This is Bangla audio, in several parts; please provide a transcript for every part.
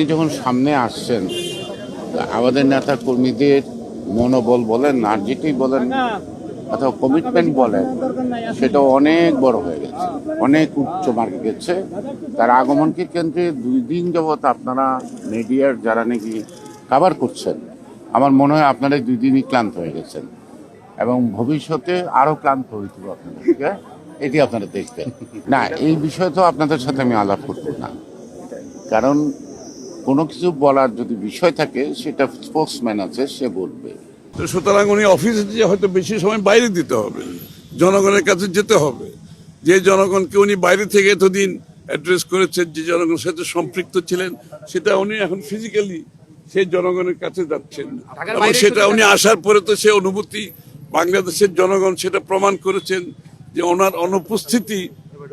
উনি যখন সামনে আসছেন, আমাদের নেতা কর্মীদের মনোবল বলেন, আর যেটাই বলেন অথবা কমিটমেন্ট বলেন, সেটা অনেক বড় হয়ে গেছে, অনেক উচ্চ মার্কে গেছে। তার আগমনকে কেন্দ্রে 2 দিন যাবৎ আপনারা মিডিয়ার যারা নাকি কাভার করছেন, আমার মনে হয় আপনারা 2 দিনই ক্লান্ত হয়ে গেছেন এবং ভবিষ্যতে আরো ক্লান্ত হইতে হবে আপনাদেরকে, এটি আপনারা দেখবেন না। এই বিষয়ে তো আপনাদের সাথে আমি আলাপ করব না, কারণ কোনো কিছু বলার যদি বিষয় থাকে সেটা স্পোর্টসম্যান আছে, সে বলবে। তো সুতরাং উনি অফিসে যে হয়তো বেশি সময় বাইরে দিতে হবে, জনগণের কাছে যেতে হবে। যে জনগণকে উনি বাইরে থেকে এতদিন অ্যাড্রেস করেছেন, যে জনগণের সাথে সম্পৃক্ত ছিলেন, সেটা উনি এখন ফিজিক্যালি সেই জনগণের কাছে যাচ্ছেন। এবং সেটা উনি আসার পরে তো সে অনুভূতি বাংলাদেশের জনগণ সেটা প্রমাণ করেছেন যে ওনার অনুপস্থিতি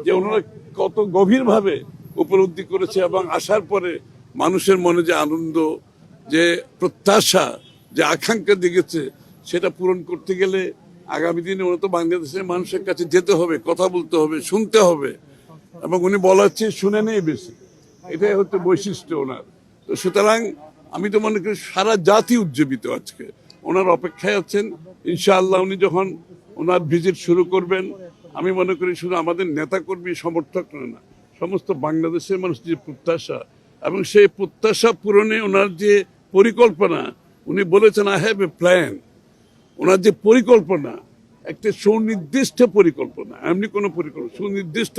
যে ওনারা কত গভীরভাবে উপলব্ধি করেছে। এবং আসার পরে মানুষের মনে যে আনন্দ, যে প্রত্যাশা, যে আকাঙ্ক্ষা দেখেছে, সেটা পূরণ করতে গেলে আগামী দিনে ওরা তো বাংলাদেশের মানুষের কাছে যেতে হবে, কথা বলতে হবে, শুনতে হবে। এবং উনি বলার চেয়ে শুনে নেই বেশি, এটাই হচ্ছে বৈশিষ্ট্য ওনার। তো সুতরাং আমি তো মনে করি সারা জাতি উজ্জীবিত আজকে ওনার অপেক্ষায় আছেন। ইনশাআল্লাহ উনি যখন ওনার ভিজিট শুরু করবেন, আমি মনে করি শুধু আমাদের নেতাকর্মী সমর্থক না, সমস্ত বাংলাদেশের মানুষ যে প্রত্যাশা, এবং সেই প্রত্যাশা পূরণে ওনার যে পরিকল্পনা, উনি বলেছেন আই হ্যাভ এ প্ল্যান। ওনার যে পরিকল্পনা, একটা সুনির্দিষ্ট পরিকল্পনা, এমনি কোনো পরিকল্পনা, সুনির্দিষ্ট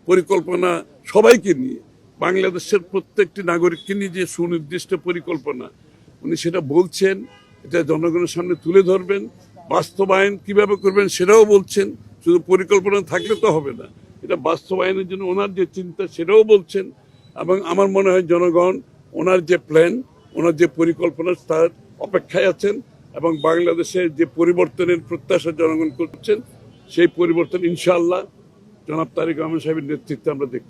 পরিকল্পনা সবাইকে নিয়ে, বাংলাদেশের প্রত্যেকটি নাগরিককে নিয়ে যে সুনির্দিষ্ট পরিকল্পনা, উনি সেটা বলছেন। এটা জনগণের সামনে তুলে ধরবেন, বাস্তবায়ন কিভাবে করবেন সেটাও বলছেন। শুধু পরিকল্পনা থাকলে তো হবে না, এটা বাস্তবায়নের জন্য ওনার যে চিন্তা সেটাও বলছেন। এবং আমার মনে হয় জনগণ ওনার যে প্ল্যান, ওনার যে পরিকল্পনা, তার অপেক্ষায় আছেন। এবং বাংলাদেশের যে পরিবর্তনের প্রত্যাশা জনগণ করছেন, সেই পরিবর্তন ইনশাআল্লাহ জনাব তারেক রহমান সাহেবের নেতৃত্বে আমরা দেখতে